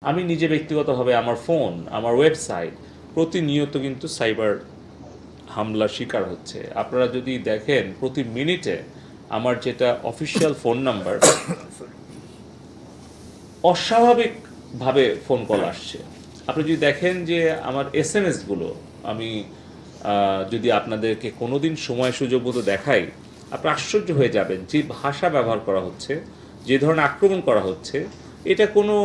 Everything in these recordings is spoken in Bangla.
আমি নিজে ব্যক্তিগতভাবে আমার ফোন, আমার ওয়েবসাইট প্রতিনিয়ত কিন্তু সাইবার হামলার শিকার হচ্ছে। আপনারা যদি দেখেন প্রতি মিনিটে আমার যেটা অফিসিয়াল ফোন নাম্বার, অস্বাভাবিকভাবে ফোন কল আসছে। আপনি যদি দেখেন যে আমার এসএমএসগুলো, আমি যদি আপনাদেরকে কোনোদিন সময় সুযোগ মতো দেখাই, আপনি আশ্চর্য হয়ে যাবেন যে ভাষা ব্যবহার করা হচ্ছে, যে ধরনের আক্রমণ করা হচ্ছে। এটা কোনো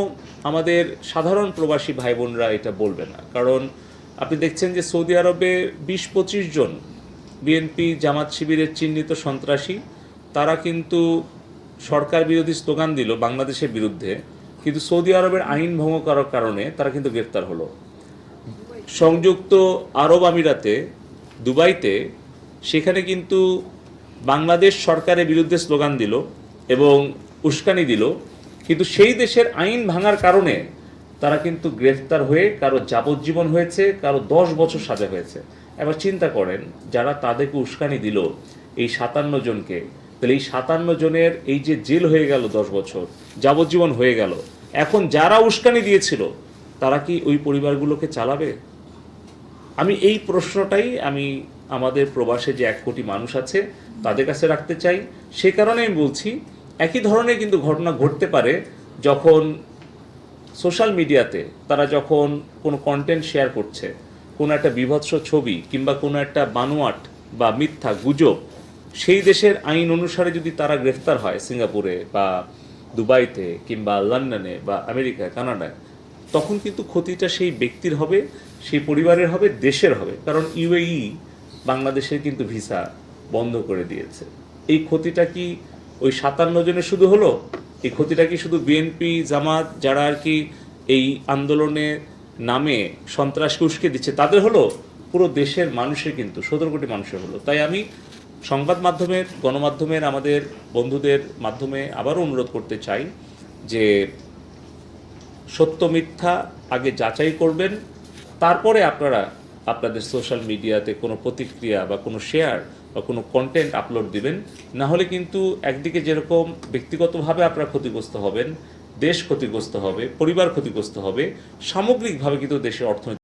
আমাদের সাধারণ প্রবাসী ভাই বোনরা এটা বলবে না। কারণ আপনি দেখছেন যে সৌদি আরবে ২০-২৫ জন বিএনপি জামাত শিবিরের চিহ্নিত সন্ত্রাসী, তারা কিন্তু সরকার বিরোধী স্লোগান দিল বাংলাদেশের বিরুদ্ধে, কিন্তু সৌদি আরবের আইন ভঙ্গ করার কারণে তারা কিন্তু গ্রেফতার হলো। সংযুক্ত আরব আমিরাতে, দুবাইতে, সেখানে কিন্তু বাংলাদেশ সরকারের বিরুদ্ধে স্লোগান দিল এবং উস্কানি দিল, কিন্তু সেই দেশের আইন ভাঙার কারণে তারা কিন্তু গ্রেফতার হয়ে কারো যাবজ্জীবন হয়েছে, কারো 10 বছর সাজা হয়েছে। এবার চিন্তা করেন, যারা তাদেরকে উস্কানি দিল এই 57 জনকে, তাহলে এই 57 জনের এই যে জেল হয়ে গেল 10 বছর, যাবজ্জীবন হয়ে গেল, এখন যারা উস্কানি দিয়েছিল তারা কি ওই পরিবারগুলোকে চালাবে? আমি এই প্রশ্নটাই আমি আমাদের প্রবাসে যে 1 কোটি মানুষ আছে তাদের কাছে রাখতে চাই। সে কারণে আমি বলছি, একই ধরনের কিন্তু ঘটনা ঘটতে পারে যখন সোশ্যাল মিডিয়াতে তারা যখন কোনো কন্টেন্ট শেয়ার করছে, কোনো একটা বীভৎস ছবি কিংবা কোনো একটা বানোয়াট বা মিথ্যা গুজব, সেই দেশের আইন অনুসারে যদি তারা গ্রেফতার হয় সিঙ্গাপুরে বা দুবাইতে কিংবা লন্ডনে বা আমেরিকায়, কানাডায়, তখন কিন্তু ক্ষতিটা সেই ব্যক্তির হবে, সেই পরিবারের হবে, দেশের হবে। কারণ ইউএই বাংলাদেশের কিন্তু ভিসা বন্ধ করে দিয়েছে। এই ক্ষতিটা কি ওই 57 জনের শুধু হলো? এই ক্ষতিটা কি শুধু বিএনপি জামাত যারা আর কি এই আন্দোলনের নামে সন্ত্রাসকে উস্কে দিচ্ছে তাদের হলো? পুরো দেশের মানুষের, কিন্তু 17 কোটি মানুষের হলো। তাই আমি সংবাদ মাধ্যমের, গণমাধ্যমের আমাদের বন্ধুদের মাধ্যমে আবারও অনুরোধ করতে চাই যে সত্য মিথ্যা আগে যাচাই করবেন, তারপরে আপনারা আপনাদের সোশ্যাল মিডিয়াতে কোনো প্রতিক্রিয়া বা কোনো শেয়ার বা কোনো কন্টেন্ট আপলোড দিবেন। না হলে কিন্তু একদিকে যেরকম ব্যক্তিগতভাবে আপনারা ক্ষতিগ্রস্ত হবেন, দেশ ক্ষতিগ্রস্ত হবে, পরিবার ক্ষতিগ্রস্ত হবে, সামগ্রিকভাবে কিন্তু দেশের অর্থনীতি